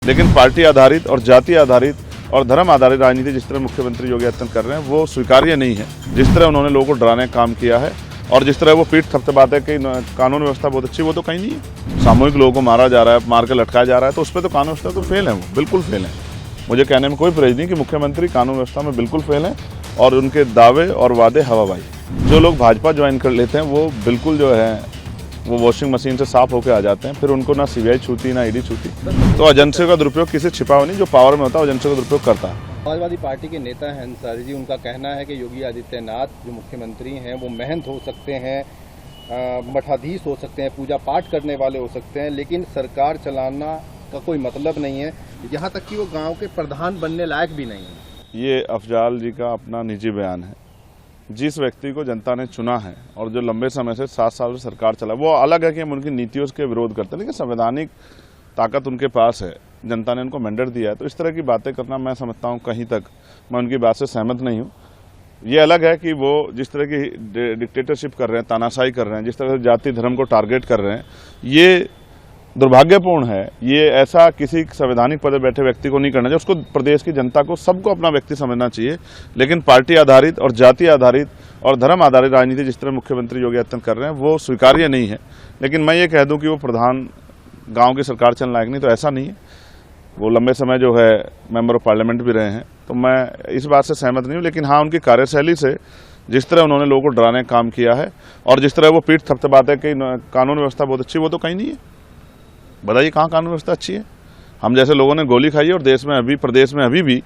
लेकिन पार्टी आधारित और जाति आधारित और धर्म आधारित राजनीति जिस तरह मुख्यमंत्री योगी आदित्यनाथ कर रहे हैं वो स्वीकार्य नहीं है। जिस तरह उन्होंने लोगों को डराने का काम किया है और जिस तरह वो पीठ थपथपाते हैं कि कानून व्यवस्था बहुत अच्छी, वो तो कहीं नहीं है। सामूहिक लोगों को मारा जा रहा है, मार कर लटकाया जा रहा है, तो उस पर तो कानून व्यवस्था तो फेल है, वो बिल्कुल फेल है। मुझे कहने में कोई परहेज नहीं कि मुख्यमंत्री कानून व्यवस्था में बिल्कुल फेल है और उनके दावे और वादे हवाबाजी। जो लोग भाजपा ज्वाइन कर लेते हैं वो बिल्कुल जो है वो वॉशिंग मशीन से साफ होकर आ जाते हैं, फिर उनको ना सीबीआई छूती ना ईडी छूती। तो एजेंसियों का दुरुपयोग किसी छिपा हुआ नहीं, जो पावर में होता है एजेंसियों का दुरुपयोग करता है। समाजवादी पार्टी के नेता हैं अंसारी जी, उनका कहना है कि योगी आदित्यनाथ जो मुख्यमंत्री हैं वो महंत हो सकते हैं, मठाधीश हो सकते हैं, पूजा पाठ करने वाले हो सकते हैं, लेकिन सरकार चलाना का कोई मतलब नहीं है। यहाँ तक कि वो गांव के प्रधान बनने लायक भी नहीं है। ये अफजाल जी का अपना निजी बयान है। जिस व्यक्ति को जनता ने चुना है और जो लंबे समय से 7 साल से सरकार चला, वो अलग है कि हम उनकी नीतियों के विरोध करते हैं, लेकिन संवैधानिक ताकत उनके पास है, जनता ने उनको मैंडेट दिया है। तो इस तरह की बातें करना मैं समझता हूँ कहीं तक मैं उनकी बात से सहमत नहीं हूँ। ये अलग है कि वो जिस तरह की डिक्टेटरशिप कर रहे हैं, तानाशाही कर रहे हैं, जिस तरह से जाति धर्म को टारगेट कर रहे हैं, ये दुर्भाग्यपूर्ण है। ये ऐसा किसी संवैधानिक पद पर बैठे व्यक्ति को नहीं करना चाहिए। उसको प्रदेश की जनता को सबको अपना व्यक्ति समझना चाहिए। लेकिन पार्टी आधारित और जाति आधारित और धर्म आधारित राजनीति जिस तरह मुख्यमंत्री योगी आदित्यनाथ कर रहे हैं वो स्वीकार्य नहीं है। लेकिन मैं ये कह दूं कि वो प्रधान गांव की सरकार चलने लायक नहीं, तो ऐसा नहीं है। वो लंबे समय जो है मेंबर ऑफ पार्लियामेंट भी रहे हैं, तो मैं इस बात से सहमत नहीं हूँ। लेकिन हाँ, उनकी कार्यशैली से जिस तरह उन्होंने लोगों को डराने का काम किया है और जिस तरह वो पीठ थपथपाते हैं कि कानून व्यवस्था बहुत अच्छी, वो तो कहीं नहीं है। बताइए कहाँ कानून व्यवस्था अच्छी है? हम जैसे लोगों ने गोली खाई है और देश में अभी प्रदेश में अभी भी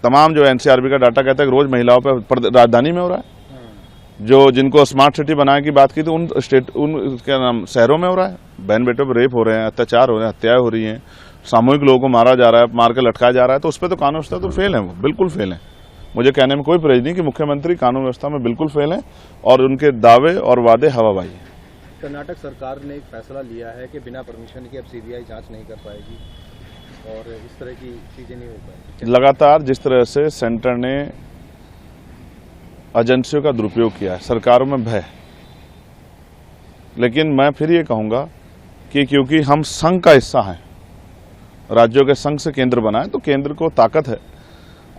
तमाम जो एनसीआरबी का डाटा कहता है कि रोज महिलाओं पर राजधानी में हो रहा है। जो जिनको स्मार्ट सिटी बनाने की बात की थी उन क्या नाम शहरों में हो रहा है। बहन बेटों पर रेप हो रहे हैं, अत्याचार हो रहे हैं, हत्याएं हो रही हैं, सामूहिक लोगों को मारा जा रहा है, मार कर लटकाया जा रहा है। तो उस पर तो कानून व्यवस्था तो फेल है, वो बिल्कुल फेल है। मुझे कहने में कोई परहेज नहीं कि मुख्यमंत्री कानून व्यवस्था में बिल्कुल फेल है और उनके दावे और वादे हवाबाजी है। कर्नाटक सरकार ने एक फैसला लिया है कि बिना परमिशन के अब सीबीआई जांच नहीं कर पाएगी और इस तरह की चीजें नहीं हो पाएगी। लगातार जिस तरह से सेंटर ने एजेंसियों का दुरुपयोग किया है, सरकारों में भय। लेकिन मैं फिर ये कहूंगा कि क्योंकि हम संघ का हिस्सा हैं, राज्यों के संघ से केंद्र बना है, तो केंद्र को ताकत है।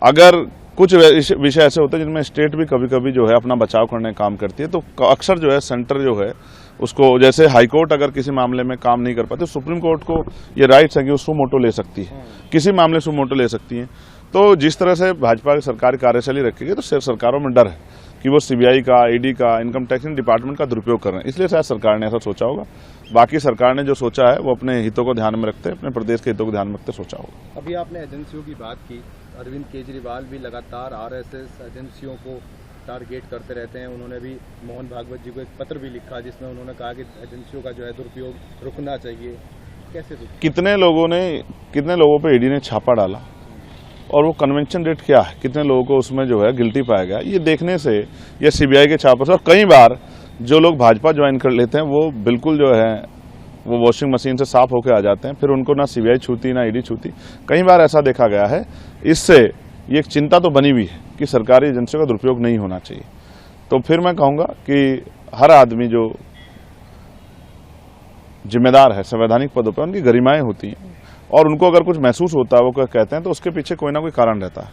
अगर कुछ विषय ऐसे होते हैं जिनमें स्टेट भी कभी कभी जो है अपना बचाव करने का काम करती है, तो अक्सर जो है सेंटर जो है उसको, जैसे हाईकोर्ट अगर किसी मामले में काम नहीं कर पाती, सुप्रीम कोर्ट को ये राइट्स है कि वो सुमोटो ले सकती है, किसी मामले सुमोटो ले सकती है। तो जिस तरह से भाजपा की सरकार कार्यशैली रखेगी तो सरकारों में डर है कि वो सीबीआई का, ईडी का, इनकम टैक्स डिपार्टमेंट का दुरुपयोग कर रहे हैं। इसलिए शायद सरकार ने ऐसा सोचा होगा। बाकी सरकार ने जो सोचा है वो अपने हितों को ध्यान में रखते, अपने प्रदेश के हितों को ध्यान में रखते सोचा होगा। अभी आपने एजेंसियों की बात की, अरविंद केजरीवाल भी लगातार आरएसएस एजेंसियों को टारगेट करते रहते हैं। उन्होंने भी मोहन भागवत जी को एक पत्र भी लिखा जिसमें उन्होंने कहा कि एजेंसियों का जो है दुरुपयोग रुकना चाहिए। कैसे कितने लोगों पे ईडी ने छापा डाला और वो कन्वेंशन रेट क्या है, कितने लोगों को उसमें जो है गिल्टी पाया गया, ये देखने से या सीबीआई के छापे से। और कई बार जो लोग भाजपा ज्वाइन कर लेते हैं वो बिल्कुल जो है वो वॉशिंग मशीन से साफ होकर आ जाते हैं, फिर उनको ना सीबीआई छूती ना ईडी छूती। कई बार ऐसा देखा गया है। इससे ये एक चिंता तो बनी हुई है कि सरकारी एजेंसियों का दुरुपयोग नहीं होना चाहिए। तो फिर मैं कहूँगा कि हर आदमी जो जिम्मेदार है संवैधानिक पदों पर, उनकी गरिमाएं होती हैं और उनको अगर कुछ महसूस होता है, वो कहते हैं, तो उसके पीछे कोई ना कोई कारण रहता है।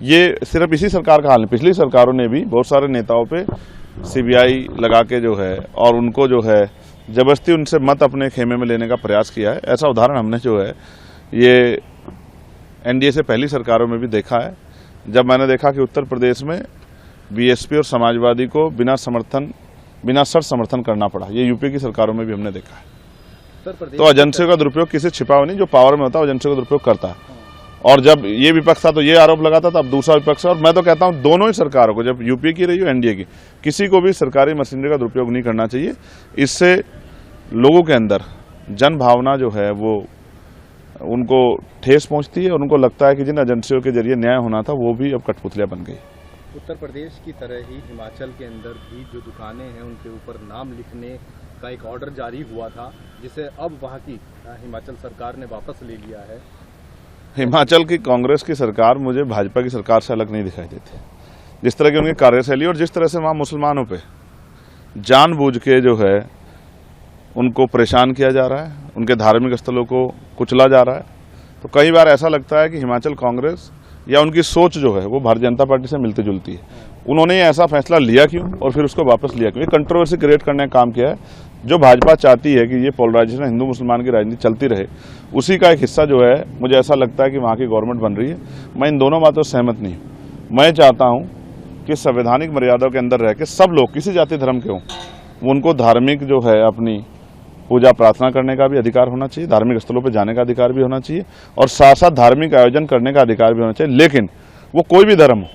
ये सिर्फ इसी सरकार का हाल नहीं, पिछली सरकारों ने भी बहुत सारे नेताओं पे सीबीआई लगा के जो है और उनको जो है जबरदस्ती उनसे मत अपने खेमे में लेने का प्रयास किया है। ऐसा उदाहरण हमने जो है ये एनडीए से पहली सरकारों में भी देखा है, जब मैंने देखा कि उत्तर प्रदेश में बीएसपी और समाजवादी को बिना शर्त समर्थन करना पड़ा। ये यूपी की सरकारों में भी हमने देखा है। तो एजेंसियों का दुरुपयोग किसी छिपा हुआ नहीं, जो पावर में होता है एजेंसियों का दुरुपयोग करता है। और जब ये विपक्ष था तो ये आरोप लगाता था, अब दूसरा विपक्ष है। और मैं तो कहता हूं दोनों ही सरकारों को, जब यूपी की रही हो एनडीए की, किसी को भी सरकारी मशीनरी का दुरुपयोग नहीं करना चाहिए। इससे लोगों के अंदर जन भावना जो है वो उनको ठेस पहुंचती है और उनको लगता है कि जिन एजेंसियों के जरिए न्याय होना था वो भी अब कठपुतलियां बन गई। उत्तर प्रदेश की तरह ही हिमाचल के अंदर भी जो दुकानें हैं उनके ऊपर नाम लिखने का एक ऑर्डर जारी हुआ था, जिसे अब वहाँ की हिमाचल सरकार ने वापस ले लिया है। हिमाचल की कांग्रेस की सरकार मुझे भाजपा की सरकार से अलग नहीं दिखाई देती। जिस तरह की उनकी कार्यशैली और जिस तरह से वहाँ मुसलमानों पे जानबूझ के जो है उनको परेशान किया जा रहा है, उनके धार्मिक स्थलों को कुचला जा रहा है, तो कई बार ऐसा लगता है कि हिमाचल कांग्रेस या उनकी सोच जो है वो भारतीय जनता पार्टी से मिलती जुलती है। उन्होंने ऐसा फैसला लिया क्यों और फिर उसको वापस लिया क्यों? ये कंट्रोवर्सी क्रिएट करने का काम किया है। जो भाजपा चाहती है कि ये पोलराइजेशन हिंदू मुसलमान की राजनीति चलती रहे, उसी का एक हिस्सा जो है मुझे ऐसा लगता है कि वहाँ की गवर्नमेंट बन रही है। मैं इन दोनों बातों से सहमत नहीं हूँ। मैं चाहता हूँ कि संवैधानिक मर्यादाओं के अंदर रह के सब लोग किसी जाति धर्म के हों, उनको धार्मिक जो है अपनी पूजा प्रार्थना करने का भी अधिकार होना चाहिए, धार्मिक स्थलों पर जाने का अधिकार भी होना चाहिए और साथ साथ धार्मिक आयोजन करने का अधिकार भी होना चाहिए। लेकिन वो कोई भी धर्म हो,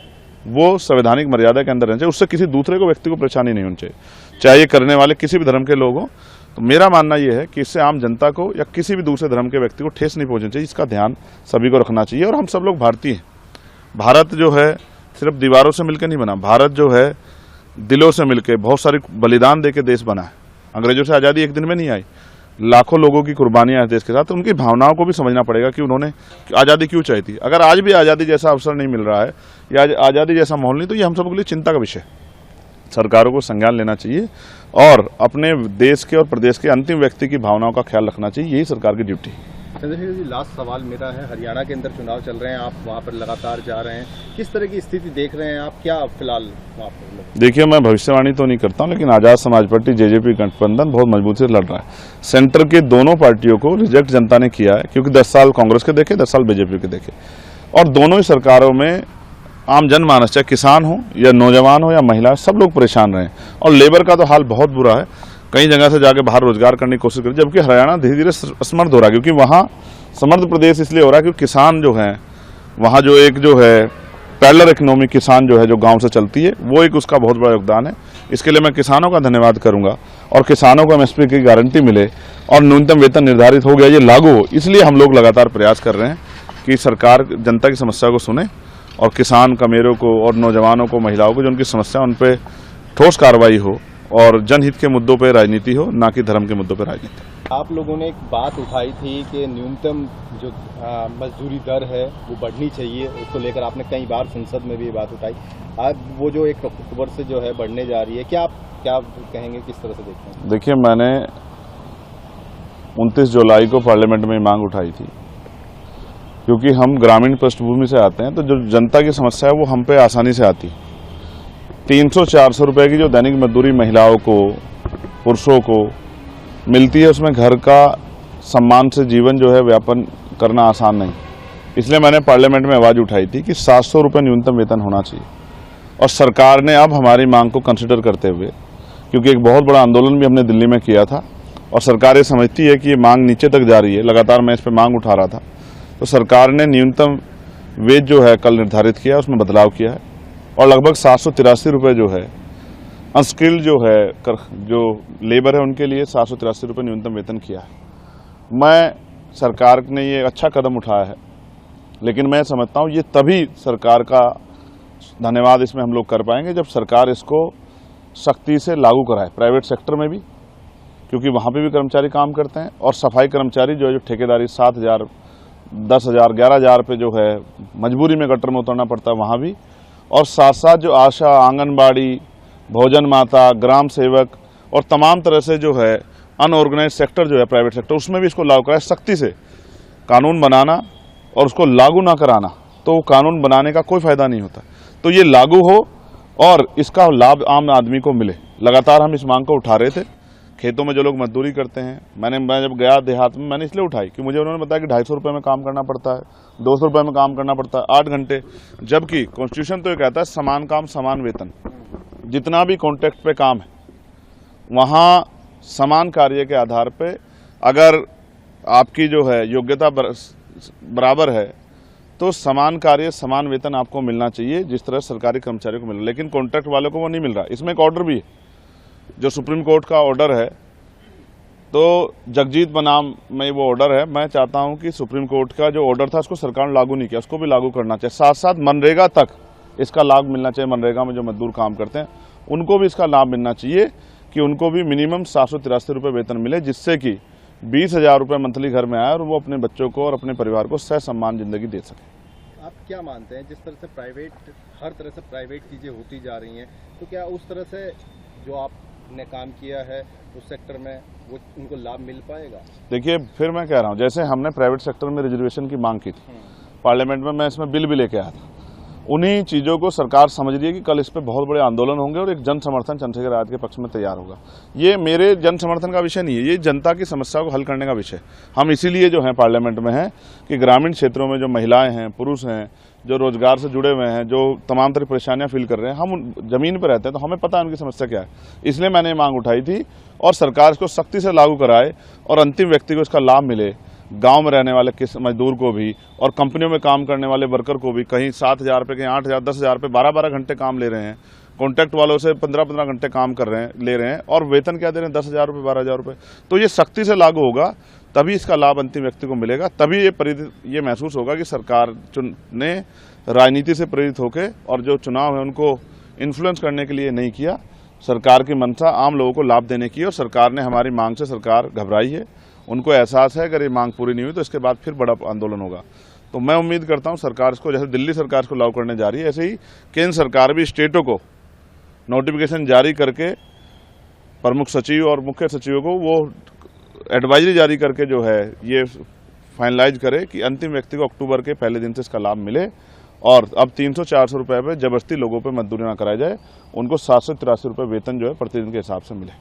वो संवैधानिक मर्यादा के अंदर रहना चाहिए। उससे किसी दूसरे को व्यक्ति को परेशानी नहीं होनी चाहिए, चाहे ये करने वाले किसी भी धर्म के लोग हों। तो मेरा मानना यह है कि इससे आम जनता को या किसी भी दूसरे धर्म के व्यक्ति को ठेस नहीं पहुंचनी चाहिए। इसका ध्यान सभी को रखना चाहिए। और हम सब लोग भारतीय हैं। भारत जो है सिर्फ दीवारों से मिलकर नहीं बना, भारत जो है दिलों से मिलकर बहुत सारी बलिदान देकर देश बना है। अंग्रेजों से आज़ादी एक दिन में नहीं आई, लाखों लोगों की कुर्बानियां हैं देश के साथ। तो उनकी भावनाओं को भी समझना पड़ेगा कि उन्होंने आज़ादी क्यों चाहिए थी। अगर आज भी आज़ादी जैसा अवसर नहीं मिल रहा है या आज़ादी जैसा माहौल नहीं, तो ये हम सबके लिए चिंता का विषय। सरकारों को संज्ञान लेना चाहिए और अपने देश के और प्रदेश के अंतिम व्यक्ति की भावनाओं का ख्याल रखना चाहिए। यही सरकार की ड्यूटी है। चंद्रशेखर जी, लास्ट सवाल मेरा है, हरियाणा के अंदर चुनाव चल रहे हैं, आप वहाँ पर लगातार जा रहे हैं, किस तरह की स्थिति देख रहे हैं आप? क्या फिलहाल वहाँ पर? देखिए, मैं भविष्यवाणी तो नहीं करता हूँ, लेकिन आज़ाद समाज पार्टी जेजेपी गठबंधन बहुत मजबूती से लड़ रहा है। सेंटर के दोनों पार्टियों को रिजेक्ट जनता ने किया है, क्योंकि 10 साल कांग्रेस के देखे, 10 साल बीजेपी के देखे। और दोनों ही सरकारों में आम जनमानस, चाहे किसान हो या नौजवान हो या महिला, सब लोग परेशान रहे। और लेबर का तो हाल बहुत बुरा है, कई जगह से जाके बाहर रोजगार करने की कोशिश करी। जबकि हरियाणा धीरे धीरे समृद्ध हो रहा है, क्योंकि वहाँ समृद्ध प्रदेश इसलिए हो रहा है क्योंकि किसान जो हैं वहाँ जो एक जो है पैरेलल इकोनॉमी, किसान जो है जो गांव से चलती है, वो एक उसका बहुत बड़ा योगदान है। इसके लिए मैं किसानों का धन्यवाद करूंगा। और किसानों को एमएसपी की गारंटी मिले और न्यूनतम वेतन निर्धारित हो गया, ये लागू हो, इसलिए हम लोग लगातार प्रयास कर रहे हैं कि सरकार जनता की समस्या को सुने और किसान कमेरों को और नौजवानों को, महिलाओं को जो उनकी समस्या, उन पर ठोस कार्रवाई हो और जनहित के मुद्दों पर राजनीति हो, ना कि धर्म के मुद्दों पर राजनीति। आप लोगों ने एक बात उठाई थी कि न्यूनतम जो मजदूरी दर है वो बढ़नी चाहिए, उसको लेकर आपने कई बार संसद में भी ये बात उठाई। आज वो जो 1 अक्टूबर से जो है बढ़ने जा रही है, क्या आप कहेंगे, किस तरह से देखते हैं? देखिए, मैंने 29 जुलाई को पार्लियामेंट में मांग उठाई थी, क्योंकि हम ग्रामीण पृष्ठभूमि से आते हैं, तो जो जनता की समस्या है वो हम पे आसानी से आती। 300-400 रुपए की जो दैनिक मजदूरी महिलाओं को, पुरुषों को मिलती है, उसमें घर का सम्मान से जीवन जो है व्यापन करना आसान नहीं। इसलिए मैंने पार्लियामेंट में आवाज़ उठाई थी कि 700 रुपये न्यूनतम वेतन होना चाहिए। और सरकार ने अब हमारी मांग को कंसिडर करते हुए, क्योंकि एक बहुत बड़ा आंदोलन भी हमने दिल्ली में किया था और सरकार ये समझती है कि ये मांग नीचे तक जा रही है, लगातार मैं इस पर मांग उठा रहा था, तो सरकार ने न्यूनतम वेज जो है कल निर्धारित किया, उसमें बदलाव किया है और लगभग 783 रुपये जो है अनस्किल्ड जो है जो लेबर है उनके लिए 783 रुपये न्यूनतम वेतन किया है। मैं सरकार ने ये अच्छा कदम उठाया है, लेकिन मैं समझता हूँ ये तभी सरकार का धन्यवाद इसमें हम लोग कर पाएंगे जब सरकार इसको सख्ती से लागू कराए, प्राइवेट सेक्टर में भी, क्योंकि वहाँ पे भी कर्मचारी काम करते हैं। और सफाई कर्मचारी जो है, जो ठेकेदारी 7,000, 10,000, 11,000 पे जो है मजबूरी में गटर में उतरना पड़ता है, वहाँ भी। और साथ साथ जो आशा, आंगनबाड़ी, भोजन माता, ग्राम सेवक और तमाम तरह से जो है अनऑर्गेनाइज सेक्टर जो है प्राइवेट सेक्टर, उसमें भी इसको लागू कराए। सख्ती से कानून बनाना और उसको लागू ना कराना, तो कानून बनाने का कोई फायदा नहीं होता। तो ये लागू हो और इसका लाभ आम आदमी को मिले। लगातार हम इस मांग को उठा रहे थे। खेतों में जो लोग मजदूरी करते हैं, मैं जब गया देहात में, मैंने इसलिए उठाई कि मुझे उन्होंने बताया कि 250 रुपये में काम करना पड़ता है, 200 रुपये में काम करना पड़ता है, 8 घंटे, जबकि कॉन्स्टिट्यूशन तो ये कहता है समान काम समान वेतन। जितना भी कॉन्ट्रैक्ट पे काम है वहाँ समान कार्य के आधार पे अगर आपकी जो है योग्यता बराबर है तो समान कार्य समान वेतन आपको मिलना चाहिए, जिस तरह सरकारी कर्मचारियों को मिल रहा है। लेकिन कॉन्ट्रैक्ट वालों को वो नहीं मिल रहा। इसमें एक ऑर्डर भी है, जो सुप्रीम कोर्ट का ऑर्डर है, तो जगजीत बनाम में वो ऑर्डर है। मैं चाहता हूं कि सुप्रीम कोर्ट का जो ऑर्डर था उसको सरकार ने लागू नहीं किया, उसको भी लागू करना चाहिए। साथ साथ मनरेगा तक इसका लाभ मिलना चाहिए। मनरेगा में जो मजदूर काम करते हैं उनको भी इसका लाभ मिलना चाहिए कि उनको भी मिनिमम 783 रुपये वेतन मिले, जिससे कि 20,000 रुपये मंथली घर में आए और वो अपने बच्चों को और अपने परिवार को सहसम्मान जिंदगी दे सके। आप क्या मानते हैं, जिस तरह से हर तरह से प्राइवेट चीज़ें होती जा रही हैं, तो क्या उस तरह से जो आप ने काम किया है उस सेक्टर में, वो उनको लाभ मिल पाएगा? देखिए, फिर मैं कह रहा हूँ, जैसे हमने प्राइवेट सेक्टर में रिजर्वेशन की मांग की थी, पार्लियामेंट में मैं इसमें बिल भी लेके आया था, उन्हीं चीज़ों को सरकार समझ रही है कि कल इस पे बहुत बड़े आंदोलन होंगे और एक जन समर्थन चंद्रशेखर आजाद के पक्ष में तैयार होगा। ये मेरे जन समर्थन का विषय नहीं है, ये जनता की समस्या को हल करने का विषय। हम इसीलिए जो है पार्लियामेंट में हैं कि ग्रामीण क्षेत्रों में जो महिलाएं हैं, पुरुष हैं, जो रोजगार से जुड़े हुए हैं, जो तमाम तरह की परेशानियां फील कर रहे हैं, हम जमीन पर रहते हैं तो हमें पता है उनकी समस्या क्या है। इसलिए मैंने ये मांग उठाई थी और सरकार इसको सख्ती से लागू कराए और अंतिम व्यक्ति को इसका लाभ मिले, गांव में रहने वाले किस मजदूर को भी और कंपनियों में काम करने वाले वर्कर को भी। कहीं 7,000 रुपये, कहीं 8,000, 10,000 रुपये, 12-12 घंटे काम ले रहे हैं, कॉन्ट्रैक्ट वालों से 15-15 घंटे काम कर रहे हैं, ले रहे हैं और वेतन क्या दे रहे हैं, 10,000 रुपये, 12,000 रुपये। तो ये सख्ती से लागू होगा, तभी इसका लाभ अंतिम व्यक्ति को मिलेगा, तभी ये महसूस होगा कि सरकार ने राजनीति से प्रेरित होकर और जो चुनाव है उनको इन्फ्लुएंस करने के लिए नहीं किया। सरकार की मंशा आम लोगों को लाभ देने की है और सरकार ने हमारी मांग से सरकार घबराई है। उनको एहसास है अगर ये मांग पूरी नहीं हुई तो इसके बाद फिर बड़ा आंदोलन होगा। तो मैं उम्मीद करता हूं सरकार इसको, जैसे दिल्ली सरकार इसको लागू करने जा रही है, ऐसे ही केंद्र सरकार भी स्टेटों को नोटिफिकेशन जारी करके प्रमुख सचिव और मुख्य सचिवों को वो एडवाइजरी जारी करके जो है ये फाइनलाइज करे कि अंतिम व्यक्ति को अक्टूबर के पहले दिन से इसका लाभ मिले और अब 300-400 रुपये पे जबरदस्ती लोगों पे मजदूरी ना कराई जाए, उनको 783 रुपये वेतन जो है प्रतिदिन के हिसाब से मिले।